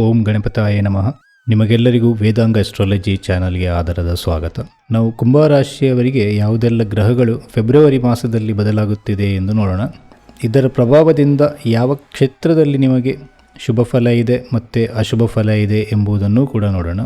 ಓಂ ಗಣಪತಾಯ ನಮಃ. ನಿಮಗೆಲ್ಲರಿಗೂ ವೇದಾಂಗ ಅಸ್ಟ್ರಾಲಜಿ ಚಾನಲ್ಗೆ ಆಧಾರದ ಸ್ವಾಗತ. ನಾವು ಕುಂಭರಾಶಿಯವರಿಗೆ ಯಾವುದೆಲ್ಲ ಗ್ರಹಗಳು ಫೆಬ್ರವರಿ ಮಾಸದಲ್ಲಿ ಬದಲಾಗುತ್ತಿದೆ ಎಂದು ನೋಡೋಣ. ಇದರ ಪ್ರಭಾವದಿಂದ ಯಾವ ಕ್ಷೇತ್ರದಲ್ಲಿ ನಿಮಗೆ ಶುಭ ಫಲ ಇದೆ ಮತ್ತು ಅಶುಭ ಫಲ ಇದೆ ಎಂಬುದನ್ನು ಕೂಡ ನೋಡೋಣ.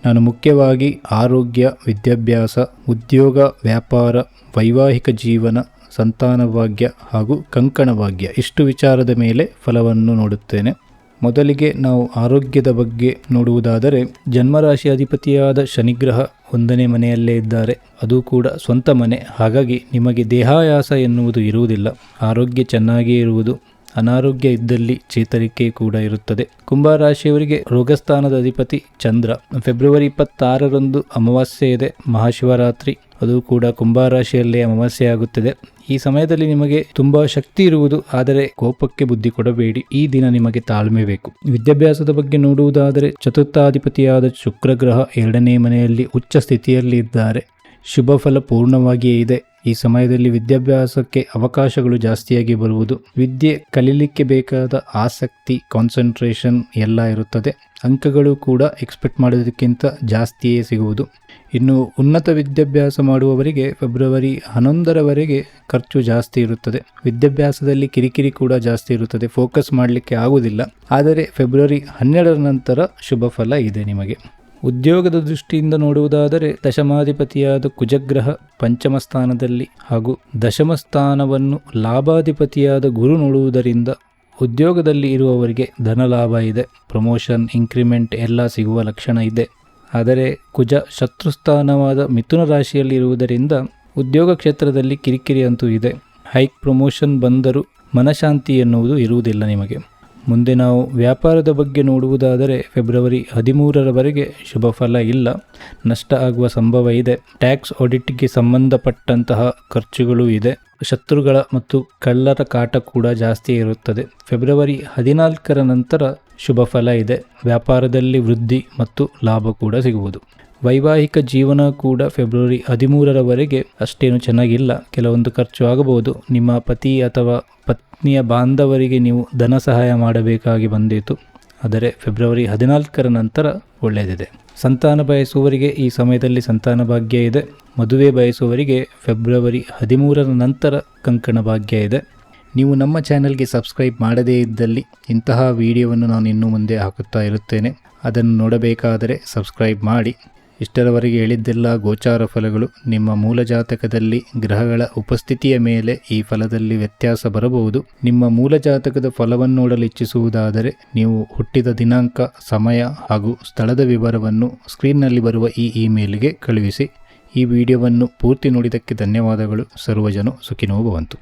ನಾನು ಮುಖ್ಯವಾಗಿ ಆರೋಗ್ಯ, ವಿದ್ಯಾಭ್ಯಾಸ, ಉದ್ಯೋಗ, ವ್ಯಾಪಾರ, ವೈವಾಹಿಕ ಜೀವನ, ಸಂತಾನ ಭಾಗ್ಯ ಹಾಗೂ ಕಂಕಣ ಭಾಗ್ಯ ಇಷ್ಟು ವಿಚಾರದ ಮೇಲೆ ಫಲವನ್ನು ನೋಡುತ್ತೇನೆ. ಮೊದಲಿಗೆ ನಾವು ಆರೋಗ್ಯದ ಬಗ್ಗೆ ನೋಡುವುದಾದರೆ, ಜನ್ಮರಾಶಿ ಅಧಿಪತಿಯಾದ ಶನಿಗ್ರಹ 1ನೇ ಮನೆಯಲ್ಲೇ ಇದ್ದಾರೆ. ಅದು ಕೂಡ ಸ್ವಂತ ಮನೆ. ಹಾಗಾಗಿ ನಿಮಗೆ ದೇಹಾಯಾಸ ಎನ್ನುವುದು ಇರುವುದಿಲ್ಲ. ಆರೋಗ್ಯ ಚೆನ್ನಾಗಿಯೇ ಇರುವುದು. ಅನಾರೋಗ್ಯ ಇದ್ದಲ್ಲಿ ಚೇತರಿಕೆ ಕೂಡ ಇರುತ್ತದೆ. ಕುಂಭರಾಶಿಯವರಿಗೆ ರೋಗಸ್ಥಾನದ ಅಧಿಪತಿ ಚಂದ್ರ. ಫೆಬ್ರವರಿ 26ರಂದು ಅಮಾವಾಸ್ಯೆ ಇದೆ, ಮಹಾಶಿವರಾತ್ರಿ. ಅದು ಕೂಡ ಕುಂಭರಾಶಿಯಲ್ಲೇ ಅಮಾವಾಸ್ಯೆ ಆಗುತ್ತದೆ. ಈ ಸಮಯದಲ್ಲಿ ನಿಮಗೆ ತುಂಬಾ ಶಕ್ತಿ ಇರುವುದು, ಆದರೆ ಕೋಪಕ್ಕೆ ಬುದ್ಧಿ ಕೊಡಬೇಡಿ. ಈ ದಿನ ನಿಮಗೆ ತಾಳ್ಮೆ ಬೇಕು. ವಿದ್ಯಾಭ್ಯಾಸದ ಬಗ್ಗೆ ನೋಡುವುದಾದರೆ, ಚತುರ್ಥಾಧಿಪತಿಯಾದ ಶುಕ್ರ ಗ್ರಹ 2ನೇ ಮನೆಯಲ್ಲಿ ಉಚ್ಚ ಸ್ಥಿತಿಯಲ್ಲಿ ಇದ್ದಾರೆ. ಶುಭ ಫಲ ಪೂರ್ಣವಾಗಿಯೇ ಇದೆ. ಈ ಸಮಯದಲ್ಲಿ ವಿದ್ಯಾಭ್ಯಾಸಕ್ಕೆ ಅವಕಾಶಗಳು ಜಾಸ್ತಿಯಾಗಿ ಬರುವುದು. ವಿದ್ಯೆ ಕಲೀಲಿಕ್ಕೆ ಬೇಕಾದ ಆಸಕ್ತಿ, ಕಾನ್ಸಂಟ್ರೇಷನ್ ಎಲ್ಲ ಇರುತ್ತದೆ. ಅಂಕಗಳು ಕೂಡ ಎಕ್ಸ್ಪೆಕ್ಟ್ ಮಾಡೋದಕ್ಕಿಂತ ಜಾಸ್ತಿಯೇ ಸಿಗುವುದು. ಇನ್ನು ಉನ್ನತ ವಿದ್ಯಾಭ್ಯಾಸ ಮಾಡುವವರಿಗೆ ಫೆಬ್ರವರಿ 11ರವರೆಗೆ ಖರ್ಚು ಜಾಸ್ತಿ ಇರುತ್ತದೆ. ವಿದ್ಯಾಭ್ಯಾಸದಲ್ಲಿ ಕಿರಿಕಿರಿ ಕೂಡ ಜಾಸ್ತಿ ಇರುತ್ತದೆ. ಫೋಕಸ್ ಮಾಡಲಿಕ್ಕೆ ಆಗುವುದಿಲ್ಲ. ಆದರೆ ಫೆಬ್ರವರಿ 12ರ ನಂತರ ಶುಭ ಫಲ ಇದೆ ನಿಮಗೆ. ಉದ್ಯೋಗದ ದೃಷ್ಟಿಯಿಂದ ನೋಡುವುದಾದರೆ, ದಶಮಾಧಿಪತಿಯಾದ ಕುಜಗ್ರಹ ಪಂಚಮ ಸ್ಥಾನದಲ್ಲಿ ಹಾಗೂ ದಶಮ ಸ್ಥಾನವನ್ನು ಲಾಭಾಧಿಪತಿಯಾದ ಗುರು ನೋಡುವುದರಿಂದ ಉದ್ಯೋಗದಲ್ಲಿ ಇರುವವರಿಗೆ ಧನಲಾಭ ಇದೆ. ಪ್ರಮೋಷನ್, ಇಂಕ್ರಿಮೆಂಟ್ ಎಲ್ಲ ಸಿಗುವ ಲಕ್ಷಣ ಇದೆ. ಆದರೆ ಕುಜ ಶತ್ರುಸ್ಥಾನವಾದ ಮಿಥುನ ರಾಶಿಯಲ್ಲಿ ಇರುವುದರಿಂದ ಉದ್ಯೋಗ ಕ್ಷೇತ್ರದಲ್ಲಿ ಕಿರಿಕಿರಿ ಅಂತೂ ಇದೆ. ಹೈಕ್, ಪ್ರಮೋಷನ್ ಬಂದರೂ ಮನಶಾಂತಿ ಎನ್ನುವುದು ಇರುವುದಿಲ್ಲ ನಿಮಗೆ. ಮುಂದೆ ನಾವು ವ್ಯಾಪಾರದ ಬಗ್ಗೆ ನೋಡುವುದಾದರೆ, ಫೆಬ್ರವರಿ 13ರವರೆಗೆ ಶುಭ ಫಲ ಇಲ್ಲ. ನಷ್ಟ ಆಗುವ ಸಂಭವ ಇದೆ. ಟ್ಯಾಕ್ಸ್ ಆಡಿಟ್ಗೆ ಸಂಬಂಧಪಟ್ಟಂತಹ ಖರ್ಚುಗಳು ಇದೆ. ಶತ್ರುಗಳ ಮತ್ತು ಕಳ್ಳರ ಕಾಟ ಕೂಡ ಜಾಸ್ತಿ ಇರುತ್ತದೆ. ಫೆಬ್ರವರಿ 14ರ ನಂತರ ಶುಭ ಫಲ ಇದೆ. ವ್ಯಾಪಾರದಲ್ಲಿ ವೃದ್ಧಿ ಮತ್ತು ಲಾಭ ಕೂಡ ಸಿಗುವುದು. ವೈವಾಹಿಕ ಜೀವನ ಕೂಡ ಫೆಬ್ರವರಿ 13ರವರೆಗೆ ಅಷ್ಟೇನು ಚೆನ್ನಾಗಿಲ್ಲ. ಕೆಲವೊಂದು ಖರ್ಚು ಆಗಬಹುದು. ನಿಮ್ಮ ಪತಿ ಅಥವಾ ಪತ್ನಿಯ ಬಾಂಧವರಿಗೆ ನೀವು ಧನ ಸಹಾಯ ಮಾಡಬೇಕಾಗಿ ಬಂದಿತು. ಆದರೆ ಫೆಬ್ರವರಿ 14ರ ನಂತರ ಒಳ್ಳೆಯದಿದೆ. ಸಂತಾನ ಬಯಸುವವರಿಗೆ ಈ ಸಮಯದಲ್ಲಿ ಸಂತಾನ ಭಾಗ್ಯ ಇದೆ. ಮದುವೆ ಬಯಸುವವರಿಗೆ ಫೆಬ್ರವರಿ 13ರ ನಂತರ ಕಂಕಣ ಭಾಗ್ಯ ಇದೆ. ನೀವು ನಮ್ಮ ಚಾನಲ್ಗೆ ಸಬ್ಸ್ಕ್ರೈಬ್ ಮಾಡದೇ ಇದ್ದಲ್ಲಿ ಇಂತಹ ವಿಡಿಯೋವನ್ನು ನಾನು ಇನ್ನು ಮುಂದೆ ಹಾಕುತ್ತಾ ಇರುತ್ತೇನೆ. ಅದನ್ನು ನೋಡಬೇಕಾದರೆ ಸಬ್ಸ್ಕ್ರೈಬ್ ಮಾಡಿ. ಇಷ್ಟರವರೆಗೆ ಹೇಳಿದ್ದೆಲ್ಲ ಗೋಚಾರ ಫಲಗಳು. ನಿಮ್ಮ ಮೂಲ ಜಾತಕದಲ್ಲಿ ಗ್ರಹಗಳ ಉಪಸ್ಥಿತಿಯ ಮೇಲೆ ಈ ಫಲದಲ್ಲಿ ವ್ಯತ್ಯಾಸ ಬರಬಹುದು. ನಿಮ್ಮ ಮೂಲ ಜಾತಕದ ಫಲವನ್ನು ನೋಡಲು ಇಚ್ಛಿಸುವುದಾದರೆ ನೀವು ಹುಟ್ಟಿದ ದಿನಾಂಕ, ಸಮಯ ಹಾಗೂ ಸ್ಥಳದ ವಿವರವನ್ನು ಸ್ಕ್ರೀನ್ನಲ್ಲಿ ಬರುವ ಈ ಇಮೇಲ್ಗೆ ಕಳುಹಿಸಿ. ಈ ವಿಡಿಯೋವನ್ನು ಪೂರ್ತಿ ನೋಡಿದ್ದಕ್ಕೆ ಧನ್ಯವಾದಗಳು. ಸರ್ವಜನ ಸುಖಿನೋ ಭವಂತು.